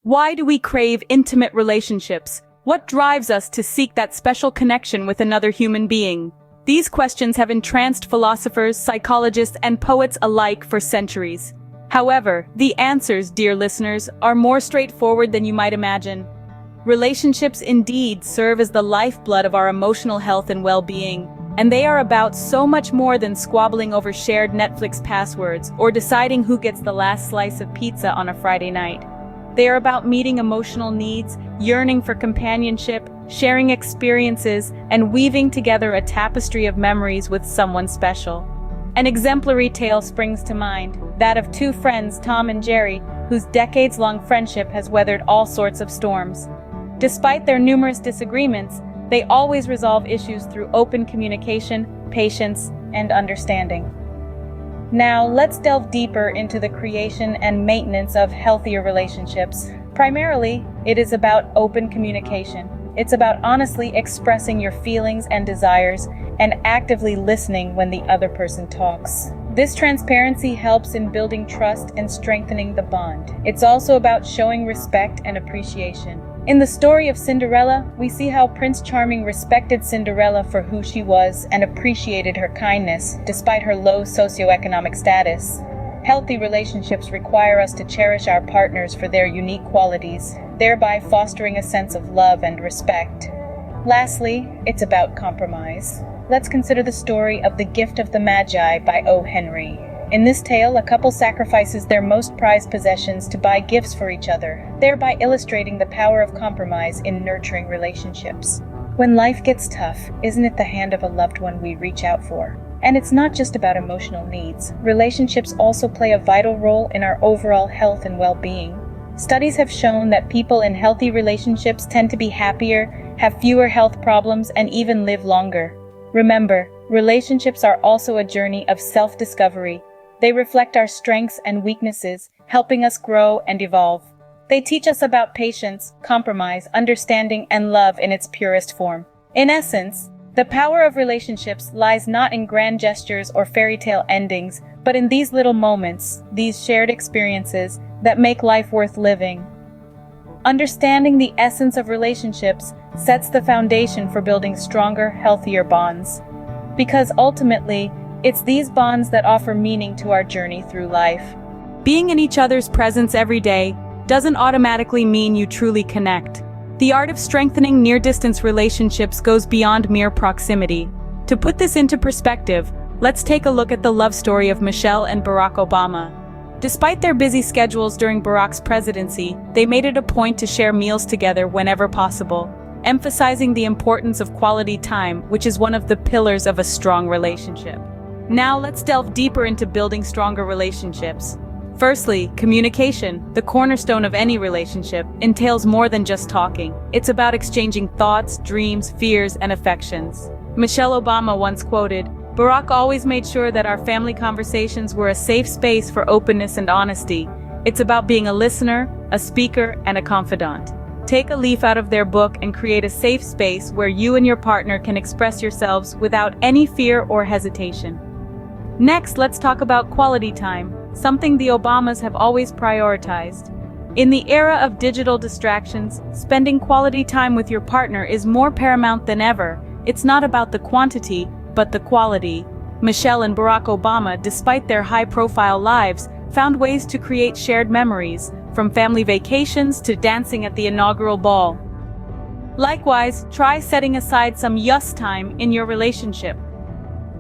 Why do we crave intimate relationships? What drives us to seek that special connection with another human being? These questions have entranced philosophers, psychologists, and poets alike for centuries. However, the answers, dear listeners, are more straightforward than you might imagine. Relationships indeed serve as the lifeblood of our emotional health and well-being, and they are about so much more than squabbling over shared Netflix passwords or deciding who gets the last slice of pizza on a Friday night. They are about meeting emotional needs, yearning for companionship, sharing experiences, and weaving together a tapestry of memories with someone special. An exemplary tale springs to mind, that of two friends, Tom and Jerry, whose decades-long friendship has weathered all sorts of storms. Despite their numerous disagreements, they always resolve issues through open communication, patience, and understanding. Now, let's delve deeper into the creation and maintenance of healthier relationships. Primarily, it is about open communication. It's about honestly expressing your feelings and desires and actively listening when the other person talks. This transparency helps in building trust and strengthening the bond. It's also about showing respect and appreciation. In the story of Cinderella, we see how Prince Charming respected Cinderella for who she was and appreciated her kindness, despite her low socioeconomic status. Healthy relationships require us to cherish our partners for their unique qualities, thereby fostering a sense of love and respect. Lastly, it's about compromise. Let's consider the story of The Gift of the Magi by O. Henry. In this tale, a couple sacrifices their most prized possessions to buy gifts for each other, thereby illustrating the power of compromise in nurturing relationships. When life gets tough, isn't it the hand of a loved one we reach out for? And it's not just about emotional needs. Relationships also play a vital role in our overall health and well-being. Studies have shown that people in healthy relationships tend to be happier, have fewer health problems, and even live longer. Remember, relationships are also a journey of self-discovery. They reflect our strengths and weaknesses, helping us grow and evolve. They teach us about patience, compromise, understanding, and love in its purest form. In essence, the power of relationships lies not in grand gestures or fairy tale endings, but in these little moments, these shared experiences that make life worth living. Understanding the essence of relationships sets the foundation for building stronger, healthier bonds. Because ultimately, it's these bonds that offer meaning to our journey through life. Being in each other's presence every day doesn't automatically mean you truly connect. The art of strengthening near-distance relationships goes beyond mere proximity. To put this into perspective, let's take a look at the love story of Michelle and Barack Obama. Despite their busy schedules during Barack's presidency, they made it a point to share meals together whenever possible, emphasizing the importance of quality time, which is one of the pillars of a strong relationship. Now let's delve deeper into building stronger relationships. Firstly, communication, the cornerstone of any relationship, entails more than just talking. It's about exchanging thoughts, dreams, fears, and affections. Michelle Obama once quoted, "Barack always made sure that our family conversations were a safe space for openness and honesty. It's about being a listener, a speaker, and a confidant." Take a leaf out of their book and create a safe space where you and your partner can express yourselves without any fear or hesitation. Next, let's talk about quality time, something the Obamas have always prioritized. In the era of digital distractions, spending quality time with your partner is more paramount than ever. It's not about the quantity, but the quality. Michelle and Barack Obama, despite their high-profile lives, found ways to create shared memories, from family vacations to dancing at the inaugural ball. Likewise, try setting aside some "us" time in your relationship.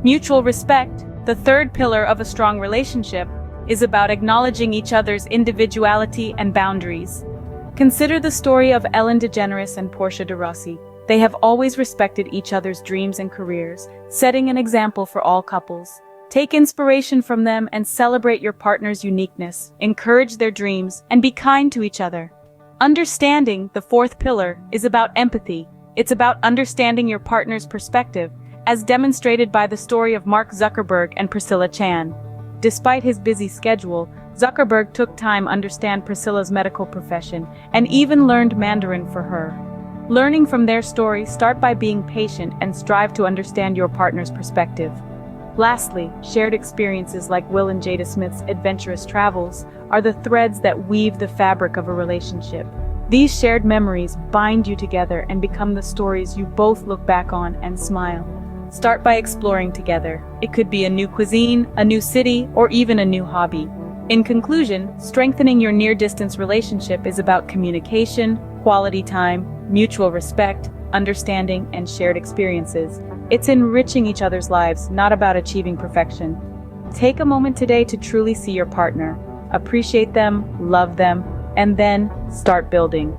Mutual respect, the third pillar of a strong relationship, is about acknowledging each other's individuality and boundaries. Consider the story of Ellen DeGeneres and Portia de Rossi. They have always respected each other's dreams and careers, setting an example for all couples. Take inspiration from them and celebrate your partner's uniqueness, encourage their dreams, and be kind to each other. Understanding, the fourth pillar, is about empathy. It's about understanding your partner's perspective, as demonstrated by the story of Mark Zuckerberg and Priscilla Chan. Despite his busy schedule, Zuckerberg took time to understand Priscilla's medical profession and even learned Mandarin for her. Learning from their story, start by being patient and strive to understand your partner's perspective. Lastly, shared experiences like Will and Jada Smith's adventurous travels are the threads that weave the fabric of a relationship. These shared memories bind you together and become the stories you both look back on and smile. Start by exploring together. It could be a new cuisine, a new city, or even a new hobby. In conclusion, strengthening your near-distance relationship is about communication, quality time, mutual respect, understanding, and shared experiences. It's enriching each other's lives, not about achieving perfection. Take a moment today to truly see your partner, appreciate them, love them, and then start building.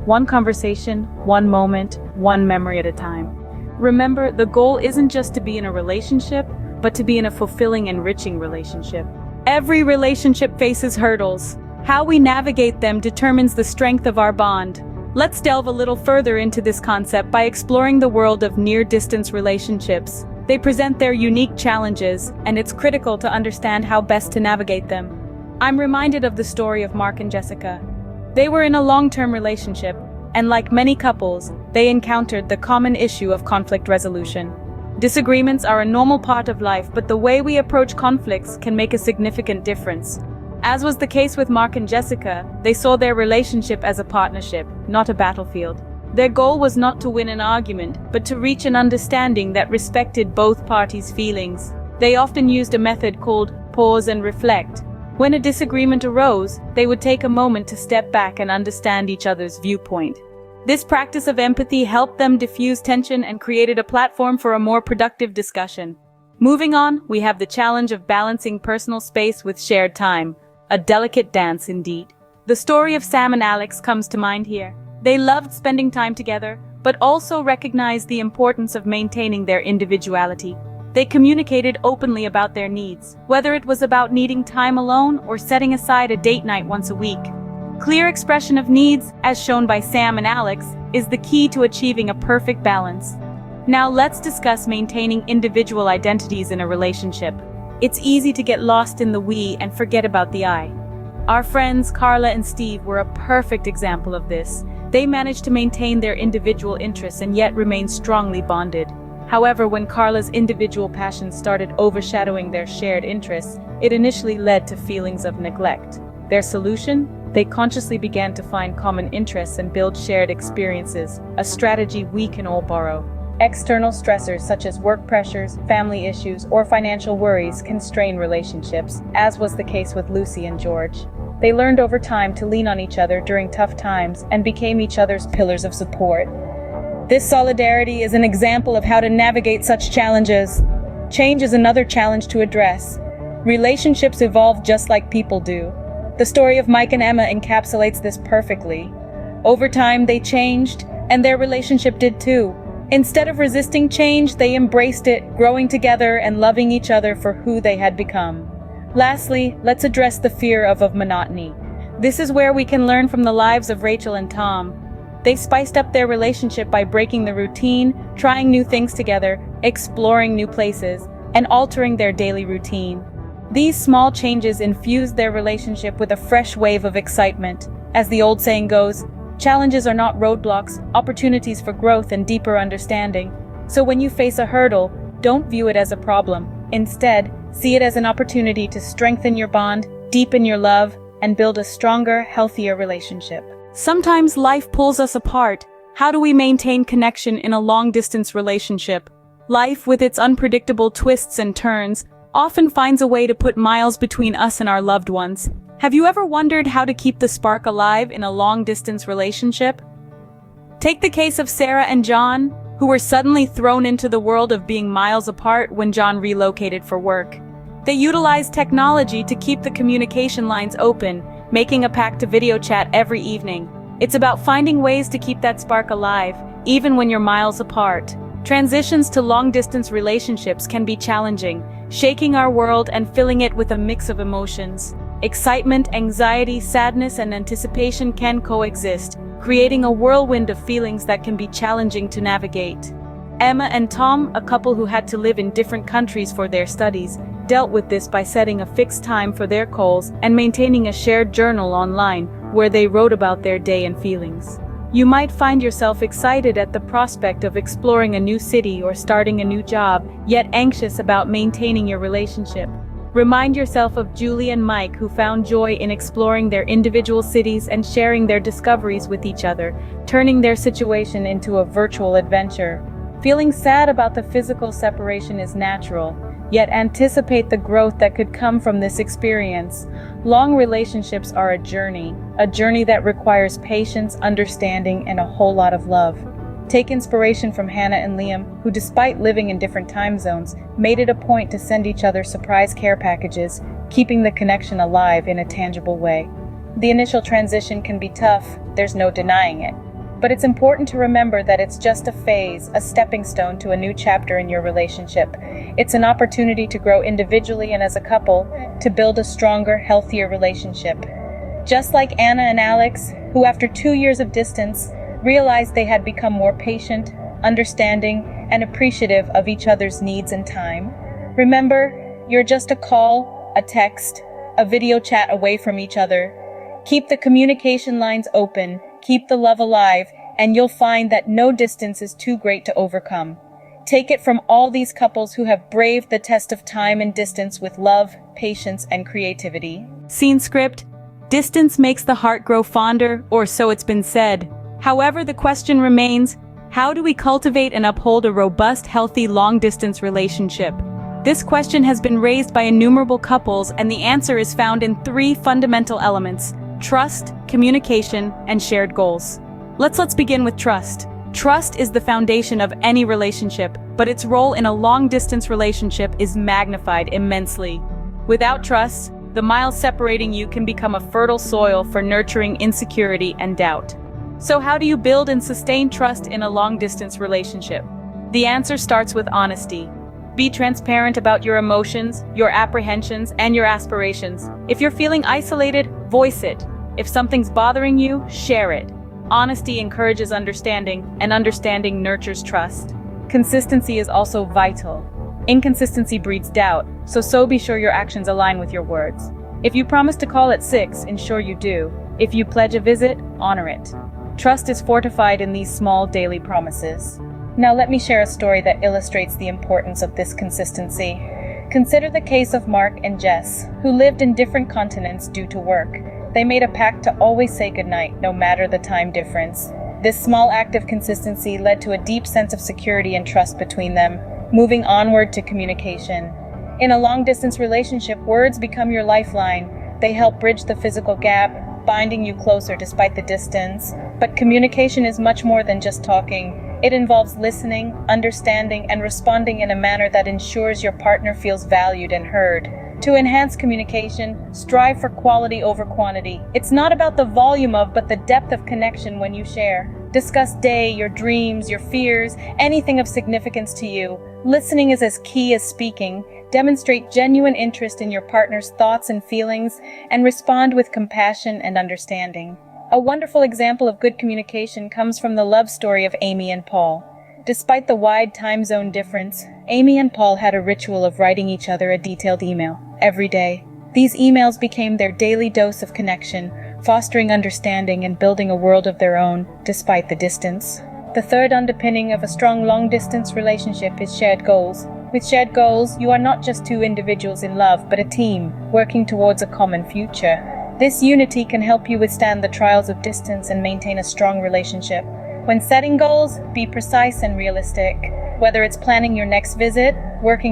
One conversation, one moment, one memory at a time. Remember, the goal isn't just to be in a relationship, but to be in a fulfilling and enriching relationship. Every relationship faces hurdles. How we navigate them determines the strength of our bond. Let's delve a little further into this concept by exploring the world of near-distance relationships. They present their unique challenges, and it's critical to understand how best to navigate them. I'm reminded of the story of Mark and Jessica. They were in a long-term relationship, and like many couples, they encountered the common issue of conflict resolution. Disagreements are a normal part of life, but the way we approach conflicts can make a significant difference. As was the case with Mark and Jessica, they saw their relationship as a partnership, not a battlefield. Their goal was not to win an argument, but to reach an understanding that respected both parties' feelings. They often used a method called pause and reflect. When a disagreement arose, they would take a moment to step back and understand each other's viewpoint. This practice of empathy helped them diffuse tension and created a platform for a more productive discussion. Moving on, we have the challenge of balancing personal space with shared time. A delicate dance indeed. The story of Sam and Alex comes to mind here. They loved spending time together, but also recognized the importance of maintaining their individuality. They communicated openly about their needs, whether it was about needing time alone or setting aside a date night once a week. Clear expression of needs, as shown by Sam and Alex, is the key to achieving a perfect balance. Now let's discuss maintaining individual identities in a relationship. It's easy to get lost in the we and forget about the I. Our friends Carla and Steve were a perfect example of this. They managed to maintain their individual interests and yet remain strongly bonded. However, when Carla's individual passions started overshadowing their shared interests, it initially led to feelings of neglect. Their solution? They consciously began to find common interests and build shared experiences, a strategy we can all borrow. External stressors such as work pressures, family issues, or financial worries can strain relationships, as was the case with Lucy and George. They learned over time to lean on each other during tough times and became each other's pillars of support. This solidarity is an example of how to navigate such challenges. Change is another challenge to address. Relationships evolve just like people do. The story of Mike and Emma encapsulates this perfectly. Over time, they changed, and their relationship did too. Instead of resisting change, they embraced it, growing together and loving each other for who they had become. Lastly, let's address the fear of monotony. This is where we can learn from the lives of Rachel and Tom. They spiced up their relationship by breaking the routine, trying new things together, exploring new places, and altering their daily routine. These small changes infused their relationship with a fresh wave of excitement. As the old saying goes, challenges are not roadblocks, opportunities for growth and deeper understanding. So when you face a hurdle, don't view it as a problem. Instead, see it as an opportunity to strengthen your bond, deepen your love, and build a stronger, healthier relationship. Sometimes life pulls us apart. How do we maintain connection in a long-distance relationship? Life, with its unpredictable twists and turns, often finds a way to put miles between us and our loved ones. Have you ever wondered how to keep the spark alive in a long-distance relationship? Take the case of Sarah and John, who were suddenly thrown into the world of being miles apart when John relocated for work. They utilized technology to keep the communication lines open, making a pact to video chat every evening. It's about finding ways to keep that spark alive, even when you're miles apart. Transitions to long-distance relationships can be challenging, shaking our world and filling it with a mix of emotions. Excitement, anxiety, sadness, and anticipation can coexist, creating a whirlwind of feelings that can be challenging to navigate. Emma and Tom, a couple who had to live in different countries for their studies, dealt with this by setting a fixed time for their calls and maintaining a shared journal online where they wrote about their day and feelings. You might find yourself excited at the prospect of exploring a new city or starting a new job, yet anxious about maintaining your relationship. Remind yourself of Julie and Mike, who found joy in exploring their individual cities and sharing their discoveries with each other, turning their situation into a virtual adventure. Feeling sad about the physical separation is natural, yet anticipate the growth that could come from this experience. Long relationships are a journey that requires patience, understanding, and a whole lot of love. Take inspiration from Hannah and Liam, who, despite living in different time zones, made it a point to send each other surprise care packages, keeping the connection alive in a tangible way. The initial transition can be tough, there's no denying it. But it's important to remember that it's just a phase, a stepping stone to a new chapter in your relationship. It's an opportunity to grow individually and as a couple, to build a stronger, healthier relationship. Just like Anna and Alex, who after 2 years of distance, realized they had become more patient, understanding, and appreciative of each other's needs and time. Remember, you're just a call, a text, a video chat away from each other. Keep the communication lines open, keep the love alive, and you'll find that no distance is too great to overcome. Take it from all these couples who have braved the test of time and distance with love, patience, and creativity. Scene script: distance makes the heart grow fonder, or so it's been said. However, the question remains, how do we cultivate and uphold a robust, healthy, long-distance relationship? This question has been raised by innumerable couples, and the answer is found in 3 fundamental elements: trust, communication, and shared goals. Let's begin with trust. Trust is the foundation of any relationship, but its role in a long-distance relationship is magnified immensely. Without trust, the miles separating you can become a fertile soil for nurturing insecurity and doubt. So how do you build and sustain trust in a long-distance relationship? The answer starts with honesty. Be transparent about your emotions, your apprehensions, and your aspirations. If you're feeling isolated, voice it. If something's bothering you, share it. Honesty encourages understanding, and understanding nurtures trust. Consistency is also vital. Inconsistency breeds doubt, so be sure your actions align with your words. If you promise to call at 6, ensure you do. If you pledge a visit, honor it. Trust is fortified in these small daily promises. Now let me share a story that illustrates the importance of this consistency. Consider the case of Mark and Jess, who lived in different continents due to work. They made a pact to always say goodnight, no matter the time difference. This small act of consistency led to a deep sense of security and trust between them, moving onward to communication. In a long-distance relationship, words become your lifeline. They help bridge the physical gap, binding you closer despite the distance. But communication is much more than just talking. It involves listening, understanding, and responding in a manner that ensures your partner feels valued and heard. To enhance communication, strive for quality over quantity. It's not about the volume of, but the depth of connection when you share. Discuss day, your dreams, your fears, anything of significance to you. Listening is as key as speaking. Demonstrate genuine interest in your partner's thoughts and feelings, and respond with compassion and understanding. A wonderful example of good communication comes from the love story of Amy and Paul. Despite the wide time zone difference, Amy and Paul had a ritual of writing each other a detailed email every day. These emails became their daily dose of connection, fostering understanding and building a world of their own, despite the distance. The third underpinning of a strong long-distance relationship is shared goals. With shared goals, you are not just two individuals in love, but a team, working towards a common future. This unity can help you withstand the trials of distance and maintain a strong relationship. When setting goals, be precise and realistic. Whether it's planning your next visit,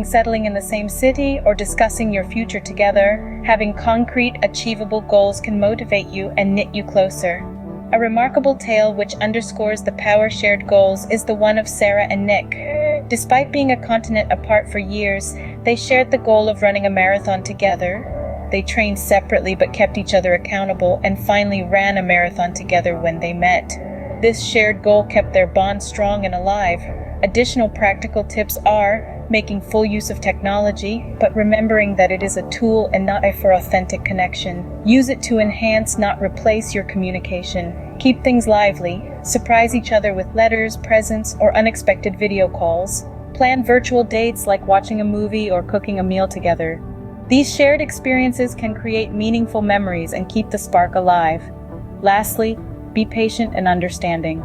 settling in the same city, or discussing your future together, having concrete, achievable goals can motivate you and knit you closer. A remarkable tale which underscores the power shared goals is the one of Sarah and Nick. Despite being a continent apart for years, they shared the goal of running a marathon together. They trained separately but kept each other accountable, and finally ran a marathon together when they met. This shared goal kept their bond strong and alive. Additional practical tips are making full use of technology, but remembering that it is a tool and not for authentic connection. Use it to enhance, not replace your communication. Keep things lively. Surprise each other with letters, presents, or unexpected video calls. Plan virtual dates like watching a movie or cooking a meal together. These shared experiences can create meaningful memories and keep the spark alive. Lastly, be patient and understanding.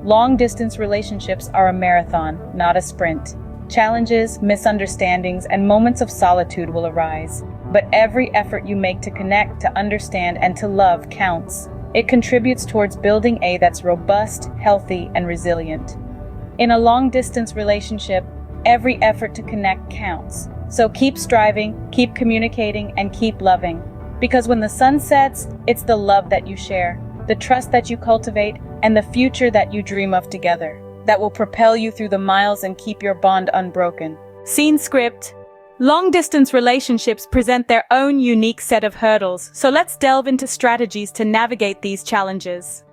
Long-distance relationships are a marathon, not a sprint. Challenges, misunderstandings, and moments of solitude will arise. But every effort you make to connect, to understand, and to love counts. It contributes towards building a that's robust, healthy, and resilient. In a long-distance relationship, every effort to connect counts. So keep striving, keep communicating, and keep loving. Because when the sun sets, it's the love that you share, the trust that you cultivate, and the future that you dream of together that will propel you through the miles and keep your bond unbroken. Scene script. Long-distance relationships present their own unique set of hurdles, so let's delve into strategies to navigate these challenges.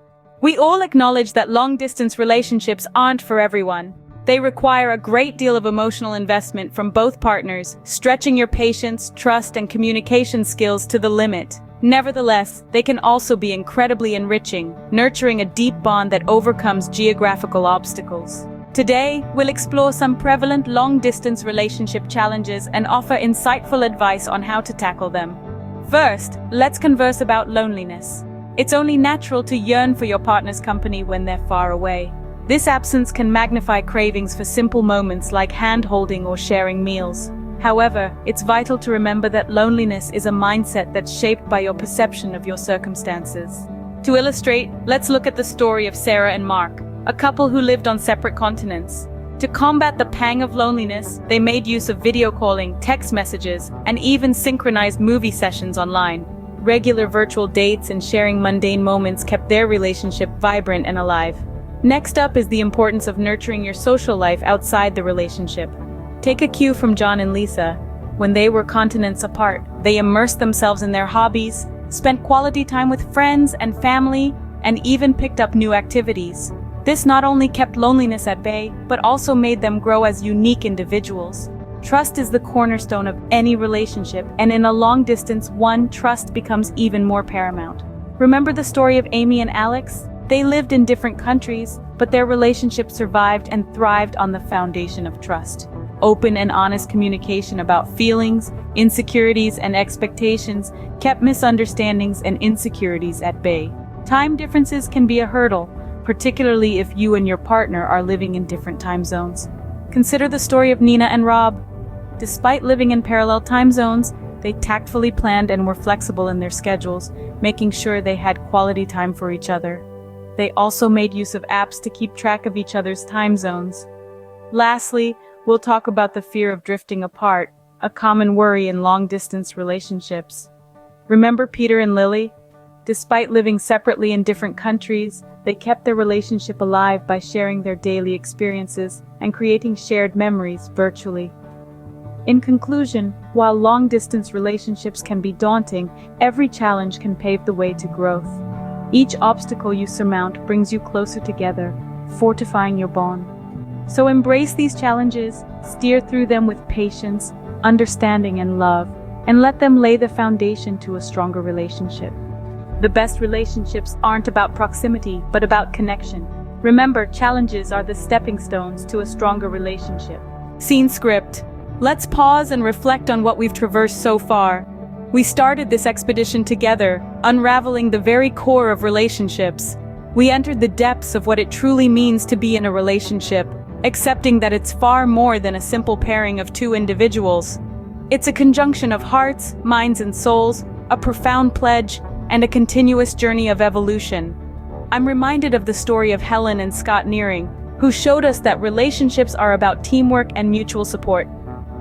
We all acknowledge that long-distance relationships aren't for everyone. They require a great deal of emotional investment from both partners, stretching your patience, trust, and communication skills to the limit. Nevertheless, they can also be incredibly enriching, nurturing a deep bond that overcomes geographical obstacles. Today, we'll explore some prevalent long-distance relationship challenges and offer insightful advice on how to tackle them. First, let's converse about loneliness. It's only natural to yearn for your partner's company when they're far away. This absence can magnify cravings for simple moments like hand-holding or sharing meals. However, it's vital to remember that loneliness is a mindset that's shaped by your perception of your circumstances. To illustrate, let's look at the story of Sarah and Mark, a couple who lived on separate continents. To combat the pang of loneliness, they made use of video calling, text messages, and even synchronized movie sessions online. Regular virtual dates and sharing mundane moments kept their relationship vibrant and alive. Next up is the importance of nurturing your social life outside the relationship. Take a cue from John and Lisa. When they were continents apart, they immersed themselves in their hobbies, spent quality time with friends and family, and even picked up new activities. This not only kept loneliness at bay, but also made them grow as unique individuals. Trust is the cornerstone of any relationship, and in a long distance one, trust becomes even more paramount. Remember the story of Amy and Alex? They lived in different countries, but their relationship survived and thrived on the foundation of trust. Open and honest communication about feelings, insecurities, and expectations kept misunderstandings and insecurities at bay. Time differences can be a hurdle, particularly if you and your partner are living in different time zones. Consider the story of Nina and Rob. Despite living in parallel time zones, they tactfully planned and were flexible in their schedules, making sure they had quality time for each other. They also made use of apps to keep track of each other's time zones. Lastly, we'll talk about the fear of drifting apart, a common worry in long-distance relationships. Remember Peter and Lily? Despite living separately in different countries, they kept their relationship alive by sharing their daily experiences and creating shared memories virtually. In conclusion, while long-distance relationships can be daunting, every challenge can pave the way to growth. Each obstacle you surmount brings you closer together, fortifying your bond. So embrace these challenges, steer through them with patience, understanding, and love, and let them lay the foundation to a stronger relationship. The best relationships aren't about proximity, but about connection. Remember, challenges are the stepping stones to a stronger relationship. Scene script. Let's pause and reflect on what we've traversed so far. We started this expedition together, unraveling the very core of relationships. We entered the depths of what it truly means to be in a relationship, accepting that it's far more than a simple pairing of two individuals. It's a conjunction of hearts, minds, and souls, a profound pledge, and a continuous journey of evolution. I'm reminded of the story of Helen and Scott Nearing, who showed us that relationships are about teamwork and mutual support.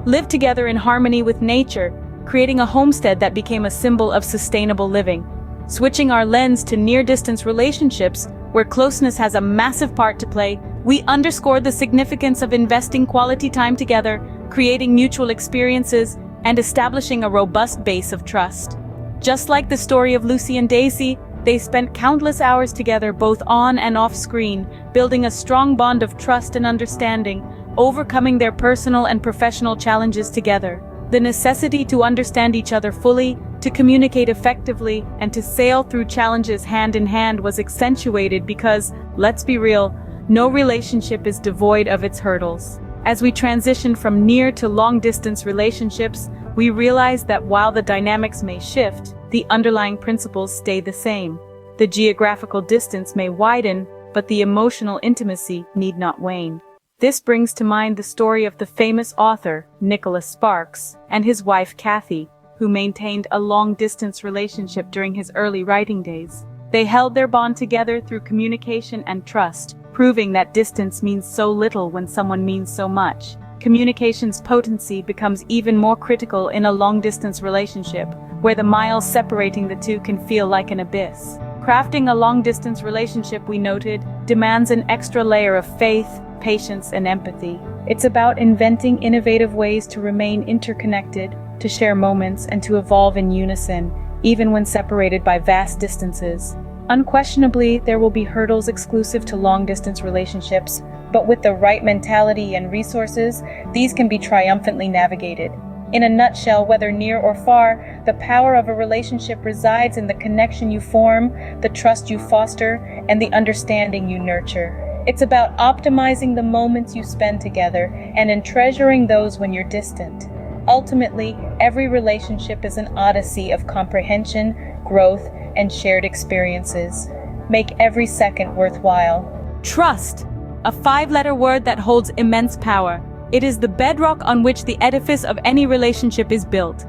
Live together in harmony with nature, creating a homestead that became a symbol of sustainable living. Switching our lens to near-distance relationships, where closeness has a massive part to play, we underscore the significance of investing quality time together, creating mutual experiences, and establishing a robust base of trust. Just like the story of Lucy and Daisy, they spent countless hours together both on and off screen, building a strong bond of trust and understanding, overcoming their personal and professional challenges together. The necessity to understand each other fully, to communicate effectively, and to sail through challenges hand in hand was accentuated because, let's be real, no relationship is devoid of its hurdles. As we transition from near to long-distance relationships, we realize that while the dynamics may shift, the underlying principles stay the same. The geographical distance may widen, but the emotional intimacy need not wane. This brings to mind the story of the famous author, Nicholas Sparks, and his wife Kathy, who maintained a long-distance relationship during his early writing days. They held their bond together through communication and trust, proving that distance means so little when someone means so much. Communication's potency becomes even more critical in a long-distance relationship, where the miles separating the two can feel like an abyss. Crafting a long-distance relationship, we noted, demands an extra layer of faith, patience, and empathy. It's about inventing innovative ways to remain interconnected, to share moments, and to evolve in unison, even when separated by vast distances. Unquestionably, there will be hurdles exclusive to long-distance relationships, but with the right mentality and resources, these can be triumphantly navigated. In a nutshell, whether near or far, the power of a relationship resides in the connection you form, the trust you foster, and the understanding you nurture. It's about optimizing the moments you spend together and in treasuring those when you're distant. Ultimately, every relationship is an odyssey of comprehension, growth, and shared experiences. Make every second worthwhile. Trust, a 5-letter word that holds immense power. It is the bedrock on which the edifice of any relationship is built.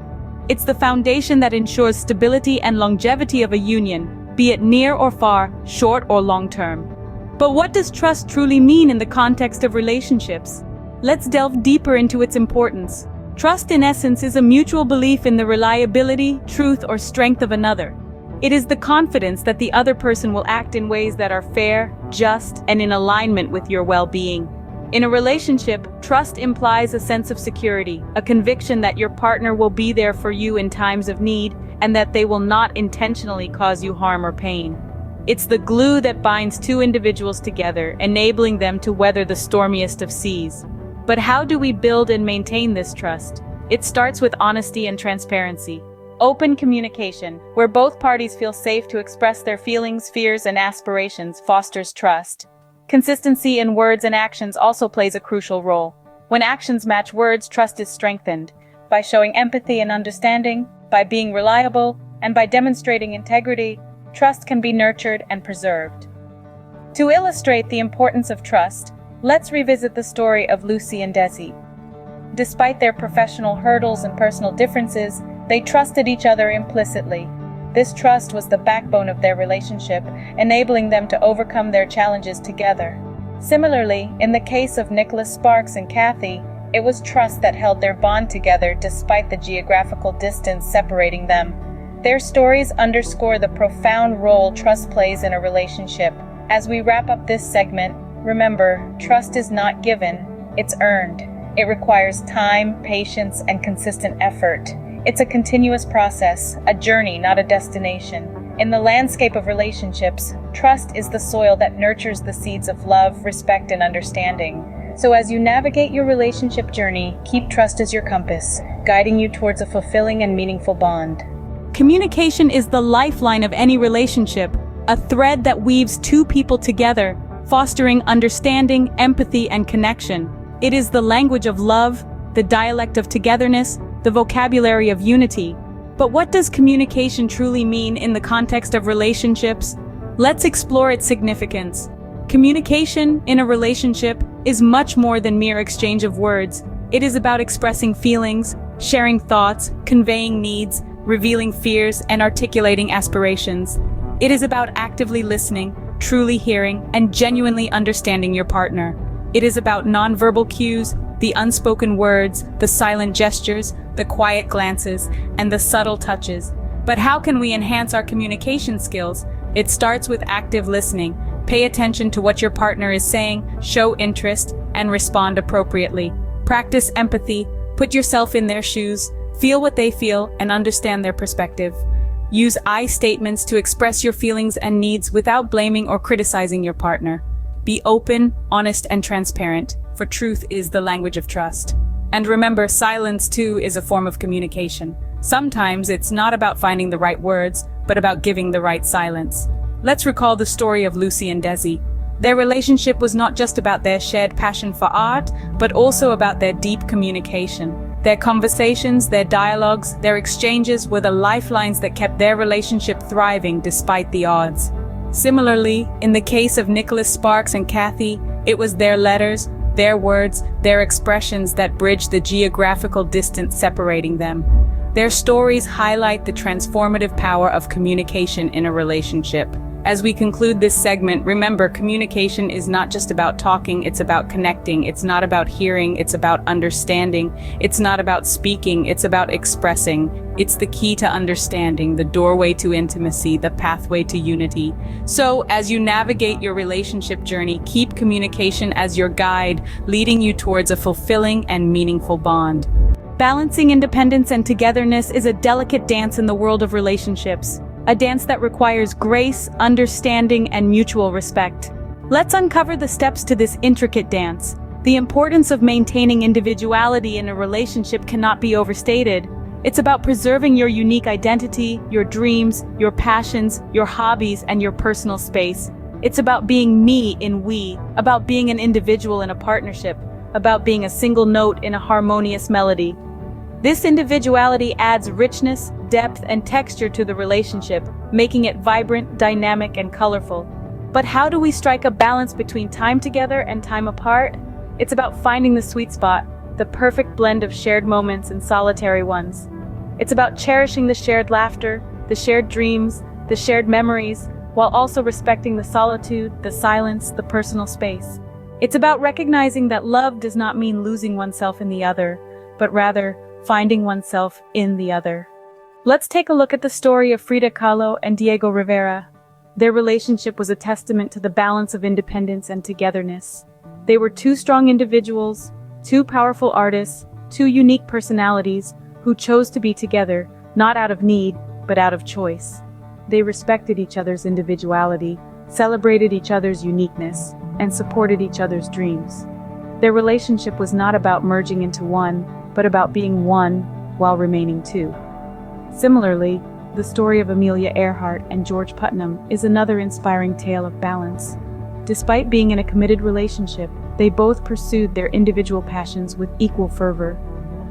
It's the foundation that ensures stability and longevity of a union, be it near or far, short or long-term. But what does trust truly mean in the context of relationships? Let's delve deeper into its importance. Trust, in essence, is a mutual belief in the reliability, truth, or strength of another. It is the confidence that the other person will act in ways that are fair, just, and in alignment with your well-being. In a relationship, trust implies a sense of security, a conviction that your partner will be there for you in times of need, and that they will not intentionally cause you harm or pain. It's the glue that binds two individuals together, enabling them to weather the stormiest of seas. But how do we build and maintain this trust? It starts with honesty and transparency. Open communication, where both parties feel safe to express their feelings, fears, and aspirations, fosters trust. Consistency in words and actions also plays a crucial role. When actions match words, trust is strengthened. By showing empathy and understanding, by being reliable, and by demonstrating integrity, trust can be nurtured and preserved. To illustrate the importance of trust, let's revisit the story of Lucy and Desi. Despite their professional hurdles and personal differences, they trusted each other implicitly. This trust was the backbone of their relationship, enabling them to overcome their challenges together. Similarly, in the case of Nicholas Sparks and Kathy, it was trust that held their bond together despite the geographical distance separating them. Their stories underscore the profound role trust plays in a relationship. As we wrap up this segment, remember, trust is not given, it's earned. It requires time, patience, and consistent effort. It's a continuous process, a journey, not a destination. In the landscape of relationships, trust is the soil that nurtures the seeds of love, respect, and understanding. So as you navigate your relationship journey, keep trust as your compass, guiding you towards a fulfilling and meaningful bond. Communication is the lifeline of any relationship, a thread that weaves two people together, fostering understanding, empathy, and connection. It is the language of love, the dialect of togetherness, the vocabulary of unity. But what does communication truly mean in the context of relationships? Let's explore its significance. Communication in a relationship is much more than mere exchange of words. It is about expressing feelings, sharing thoughts, conveying needs, revealing fears, and articulating aspirations. It is about actively listening, truly hearing, and genuinely understanding your partner. It is about nonverbal cues, the unspoken words, the silent gestures, the quiet glances, and the subtle touches. But how can we enhance our communication skills? It starts with active listening. Pay attention to what your partner is saying, show interest, and respond appropriately. Practice empathy, put yourself in their shoes, feel what they feel, and understand their perspective. Use I statements to express your feelings and needs without blaming or criticizing your partner. Be open, honest, and transparent, for truth is the language of trust. And remember, silence too is a form of communication. Sometimes it's not about finding the right words, but about giving the right silence. Let's recall the story of Lucy and Desi. Their relationship was not just about their shared passion for art, but also about their deep communication. Their conversations, their dialogues, their exchanges were the lifelines that kept their relationship thriving despite the odds. Similarly, in the case of Nicholas Sparks and Kathy, it was their letters, their words, their expressions that bridge the geographical distance separating them. Their stories highlight the transformative power of communication in a relationship. As we conclude this segment, remember, communication is not just about talking, it's about connecting. It's not about hearing, it's about understanding. It's not about speaking, it's about expressing. It's the key to understanding, the doorway to intimacy, the pathway to unity. So, as you navigate your relationship journey, keep communication as your guide, leading you towards a fulfilling and meaningful bond. Balancing independence and togetherness is a delicate dance in the world of relationships. A dance that requires grace, understanding, and mutual respect. Let's uncover the steps to this intricate dance. The importance of maintaining individuality in a relationship cannot be overstated. It's about preserving your unique identity, your dreams, your passions, your hobbies, and your personal space. It's about being me in we, about being an individual in a partnership, about being a single note in a harmonious melody. This individuality adds richness, depth, and texture to the relationship, making it vibrant, dynamic, and colorful. But how do we strike a balance between time together and time apart? It's about finding the sweet spot, the perfect blend of shared moments and solitary ones. It's about cherishing the shared laughter, the shared dreams, the shared memories, while also respecting the solitude, the silence, the personal space. It's about recognizing that love does not mean losing oneself in the other, but rather finding oneself in the other. Let's take a look at the story of Frida Kahlo and Diego Rivera. Their relationship was a testament to the balance of independence and togetherness. They were two strong individuals, two powerful artists, two unique personalities who chose to be together, not out of need, but out of choice. They respected each other's individuality, celebrated each other's uniqueness, and supported each other's dreams. Their relationship was not about merging into one, but about being one while remaining two. Similarly, the story of Amelia Earhart and George Putnam is another inspiring tale of balance. Despite being in a committed relationship, they both pursued their individual passions with equal fervor.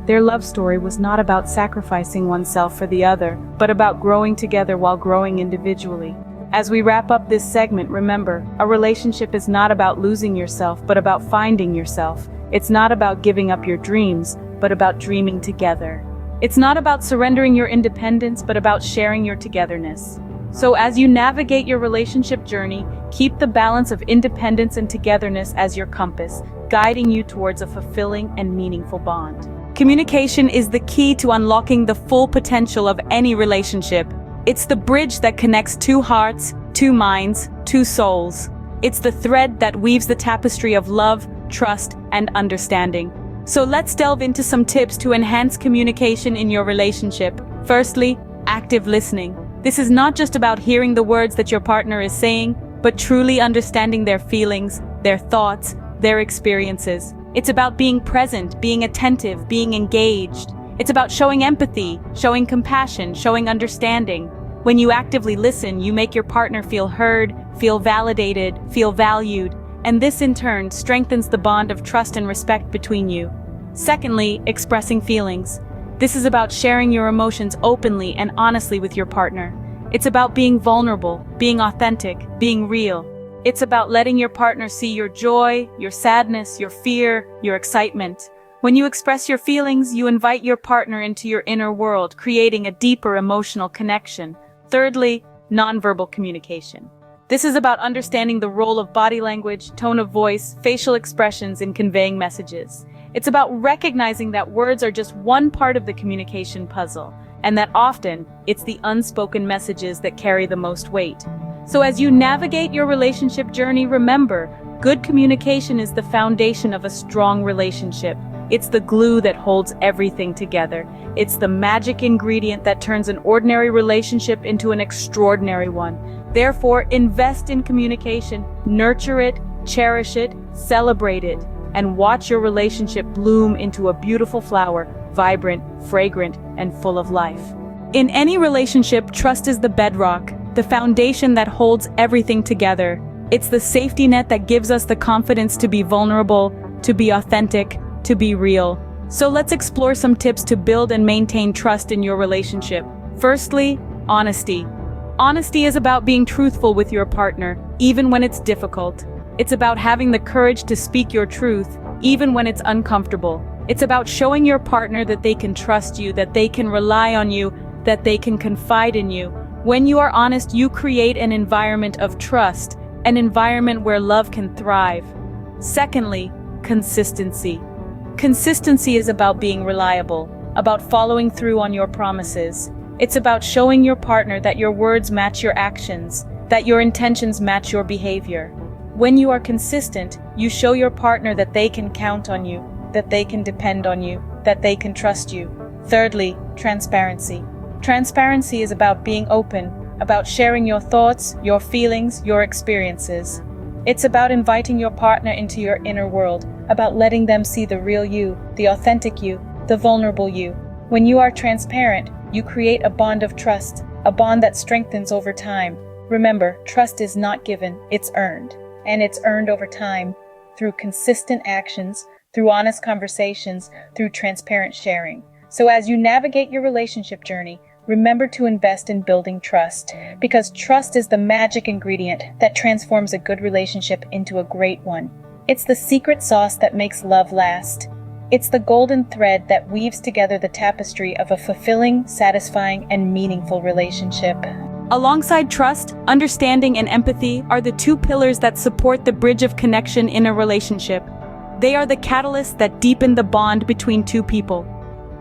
Their love story was not about sacrificing oneself for the other, but about growing together while growing individually. As we wrap up this segment, remember, a relationship is not about losing yourself, but about finding yourself. It's not about giving up your dreams, but about dreaming together. It's not about surrendering your independence, but about sharing your togetherness. So as you navigate your relationship journey, keep the balance of independence and togetherness as your compass, guiding you towards a fulfilling and meaningful bond. Communication is the key to unlocking the full potential of any relationship. It's the bridge that connects two hearts, two minds, two souls. It's the thread that weaves the tapestry of love, trust, and understanding. So let's delve into some tips to enhance communication in your relationship. Firstly, active listening. This is not just about hearing the words that your partner is saying, but truly understanding their feelings, their thoughts, their experiences. It's about being present, being attentive, being engaged. It's about showing empathy, showing compassion, showing understanding. When you actively listen, you make your partner feel heard, feel validated, feel valued, and this in turn strengthens the bond of trust and respect between you. Secondly, expressing feelings. This is about sharing your emotions openly and honestly with your partner. It's about being vulnerable, being authentic, being real. It's about letting your partner see your joy, your sadness, your fear, your excitement. When you express your feelings, you invite your partner into your inner world, creating a deeper emotional connection. Thirdly, nonverbal communication. This is about understanding the role of body language, tone of voice, facial expressions in conveying messages. It's about recognizing that words are just one part of the communication puzzle, and that often it's the unspoken messages that carry the most weight. So as you navigate your relationship journey, remember, good communication is the foundation of a strong relationship. It's the glue that holds everything together. It's the magic ingredient that turns an ordinary relationship into an extraordinary one. Therefore, invest in communication, nurture it, cherish it, celebrate it, and watch your relationship bloom into a beautiful flower, vibrant, fragrant, and full of life. In any relationship, trust is the bedrock, the foundation that holds everything together. It's the safety net that gives us the confidence to be vulnerable, to be authentic, to be real. So let's explore some tips to build and maintain trust in your relationship. Firstly, honesty. Honesty is about being truthful with your partner, even when it's difficult. It's about having the courage to speak your truth, even when it's uncomfortable. It's about showing your partner that they can trust you, that they can rely on you, that they can confide in you. When you are honest, you create an environment of trust, an environment where love can thrive. Secondly, consistency. Consistency is about being reliable, about following through on your promises. It's about showing your partner that your words match your actions, that your intentions match your behavior. When you are consistent, you show your partner that they can count on you, that they can depend on you, that they can trust you. Thirdly, transparency. Transparency is about being open, about sharing your thoughts, your feelings, your experiences. It's about inviting your partner into your inner world, about letting them see the real you, the authentic you, the vulnerable you. When you are transparent, you create a bond of trust, a bond that strengthens over time. Remember, trust is not given, it's earned. And it's earned over time, through consistent actions, through honest conversations, through transparent sharing. So as you navigate your relationship journey, remember to invest in building trust, because trust is the magic ingredient that transforms a good relationship into a great one. It's the secret sauce that makes love last. It's the golden thread that weaves together the tapestry of a fulfilling, satisfying, and meaningful relationship. Alongside trust, understanding, and empathy are the two pillars that support the bridge of connection in a relationship. They are the catalysts that deepen the bond between two people.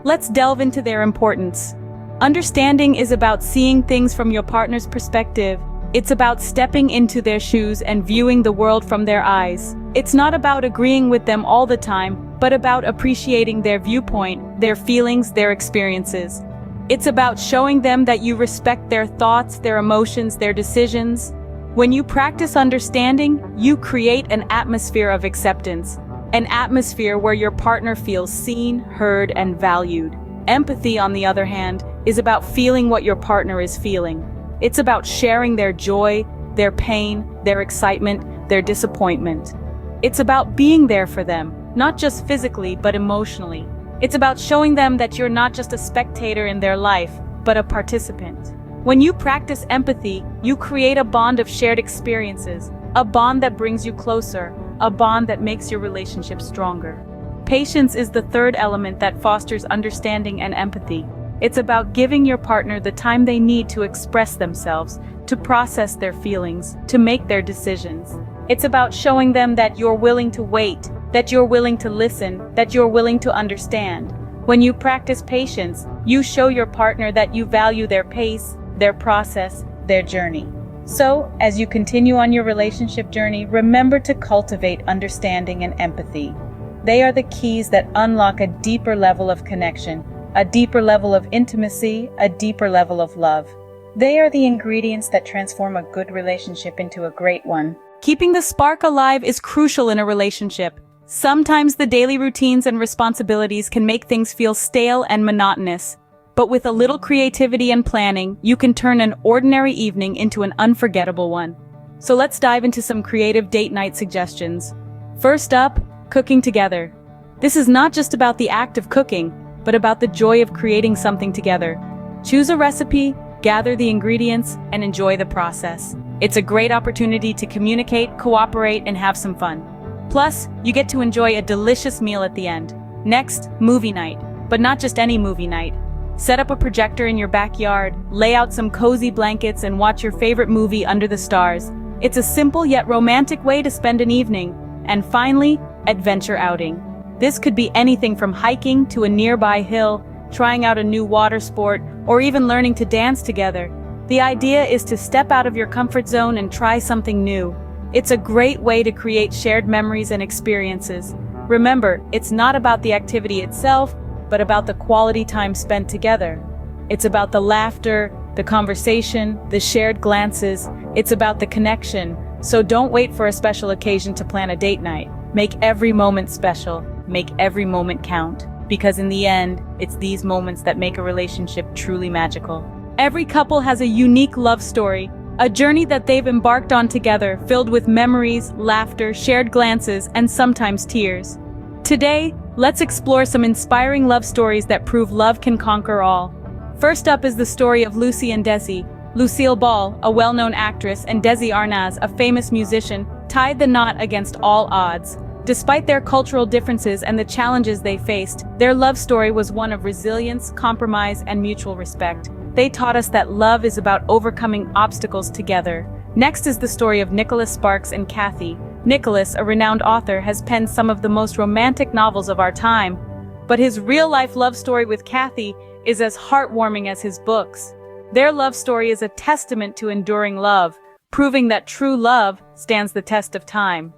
Let's delve into their importance. Understanding is about seeing things from your partner's perspective. It's about stepping into their shoes and viewing the world from their eyes. It's not about agreeing with them all the time, but about appreciating their viewpoint, their feelings, their experiences. It's about showing them that you respect their thoughts, their emotions, their decisions. When you practice understanding, you create an atmosphere of acceptance, an atmosphere where your partner feels seen, heard, and valued. Empathy, on the other hand, is about feeling what your partner is feeling. It's about sharing their joy, their pain, their excitement, their disappointment. It's about being there for them, not just physically, but emotionally. It's about showing them that you're not just a spectator in their life, but a participant. When you practice empathy, you create a bond of shared experiences, a bond that brings you closer, a bond that makes your relationship stronger. Patience is the third element that fosters understanding and empathy. It's about giving your partner the time they need to express themselves, to process their feelings, to make their decisions. It's about showing them that you're willing to wait, that you're willing to listen, that you're willing to understand. When you practice patience, you show your partner that you value their pace, their process, their journey. So, as you continue on your relationship journey, remember to cultivate understanding and empathy. They are the keys that unlock a deeper level of connection, a deeper level of intimacy, a deeper level of love. They are the ingredients that transform a good relationship into a great one. Keeping the spark alive is crucial in a relationship. Sometimes the daily routines and responsibilities can make things feel stale and monotonous. But with a little creativity and planning, you can turn an ordinary evening into an unforgettable one. So let's dive into some creative date night suggestions. First up, cooking together. This is not just about the act of cooking, but about the joy of creating something together. Choose a recipe, gather the ingredients, and enjoy the process. It's a great opportunity to communicate, cooperate, and have some fun. Plus, you get to enjoy a delicious meal at the end. Next, movie night. But not just any movie night. Set up a projector in your backyard, lay out some cozy blankets, and watch your favorite movie under the stars. It's a simple yet romantic way to spend an evening. And finally, adventure outing. This could be anything from hiking to a nearby hill, trying out a new water sport, or even learning to dance together. The idea is to step out of your comfort zone and try something new. It's a great way to create shared memories and experiences. Remember, it's not about the activity itself, but about the quality time spent together. It's about the laughter, the conversation, the shared glances. It's about the connection. So don't wait for a special occasion to plan a date night. Make every moment special. Make every moment count. Because in the end, it's these moments that make a relationship truly magical. Every couple has a unique love story, a journey that they've embarked on together, filled with memories, laughter, shared glances, and sometimes tears. Today, let's explore some inspiring love stories that prove love can conquer all. First up is the story of Lucy and Desi. Lucille Ball, a well-known actress, and Desi Arnaz, a famous musician, tied the knot against all odds. Despite their cultural differences and the challenges they faced, their love story was one of resilience, compromise, and mutual respect. They taught us that love is about overcoming obstacles together. Next is the story of Nicholas Sparks and Kathy. Nicholas, a renowned author, has penned some of the most romantic novels of our time, but his real-life love story with Kathy is as heartwarming as his books. Their love story is a testament to enduring love, proving that true love stands the test of time.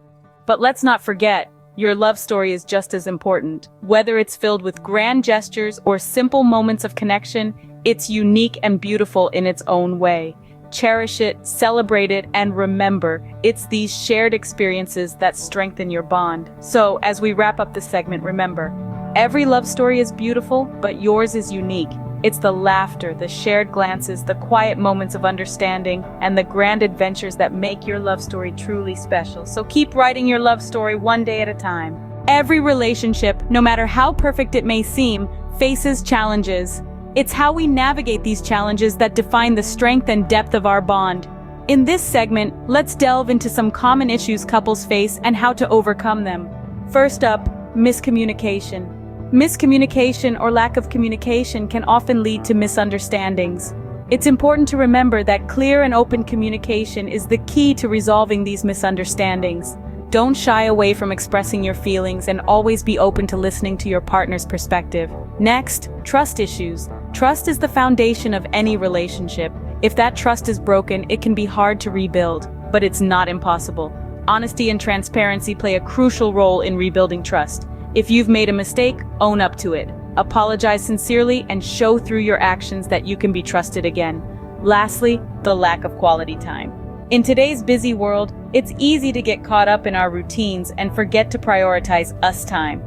But let's not forget, your love story is just as important. Whether it's filled with grand gestures or simple moments of connection, it's unique and beautiful in its own way. Cherish it, celebrate it, and remember, it's these shared experiences that strengthen your bond. So, as we wrap up this segment, remember, every love story is beautiful, but yours is unique. It's the laughter, the shared glances, the quiet moments of understanding, and the grand adventures that make your love story truly special. So keep writing your love story one day at a time. Every relationship, no matter how perfect it may seem, faces challenges. It's how we navigate these challenges that define the strength and depth of our bond. In this segment, let's delve into some common issues couples face and how to overcome them. First up, miscommunication. Miscommunication or lack of communication can often lead to misunderstandings. It's important to remember that clear and open communication is the key to resolving these misunderstandings. Don't shy away from expressing your feelings and always be open to listening to your partner's perspective. Next, trust issues. Trust is the foundation of any relationship. If that trust is broken, it can be hard to rebuild, but it's not impossible. Honesty and transparency play a crucial role in rebuilding trust. If you've made a mistake, own up to it. Apologize sincerely and show through your actions that you can be trusted again. Lastly, the lack of quality time. In today's busy world, it's easy to get caught up in our routines and forget to prioritize us time.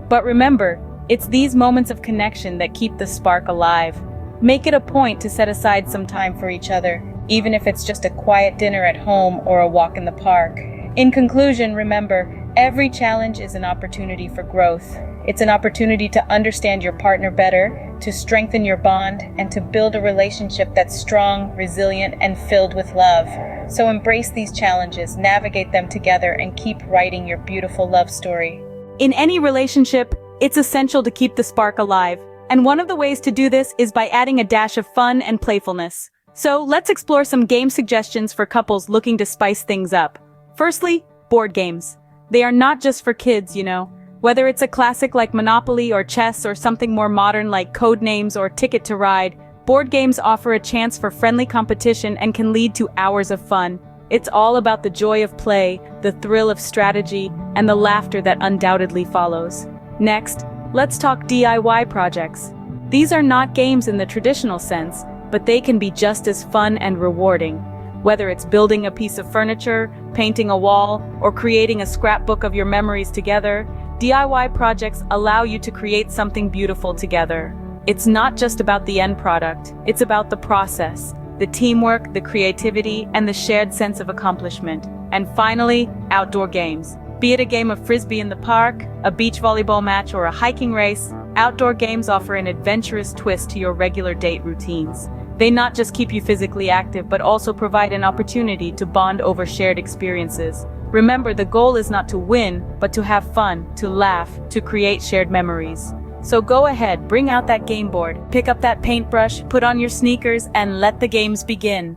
But remember, it's these moments of connection that keep the spark alive. Make it a point to set aside some time for each other, even if it's just a quiet dinner at home or a walk in the park. In conclusion, remember, every challenge is an opportunity for growth. It's an opportunity to understand your partner better, to strengthen your bond, and to build a relationship that's strong, resilient, and filled with love. So embrace these challenges, navigate them together, and keep writing your beautiful love story. In any relationship, it's essential to keep the spark alive. And one of the ways to do this is by adding a dash of fun and playfulness. So let's explore some game suggestions for couples looking to spice things up. Firstly, board games. They are not just for kids, you know. Whether it's a classic like Monopoly or chess or something more modern like Codenames or Ticket to Ride, board games offer a chance for friendly competition and can lead to hours of fun. It's all about the joy of play, the thrill of strategy, and the laughter that undoubtedly follows. Next, let's talk DIY projects. These are not games in the traditional sense, but they can be just as fun and rewarding. Whether it's building a piece of furniture, painting a wall, or creating a scrapbook of your memories together, DIY projects allow you to create something beautiful together. It's not just about the end product, it's about the process, the teamwork, the creativity, and the shared sense of accomplishment. And finally, outdoor games. Be it a game of frisbee in the park, a beach volleyball match, or a hiking race, outdoor games offer an adventurous twist to your regular date routines. They not just keep you physically active, but also provide an opportunity to bond over shared experiences. Remember, the goal is not to win, but to have fun, to laugh, to create shared memories. So go ahead, bring out that game board, pick up that paintbrush, put on your sneakers, and let the games begin.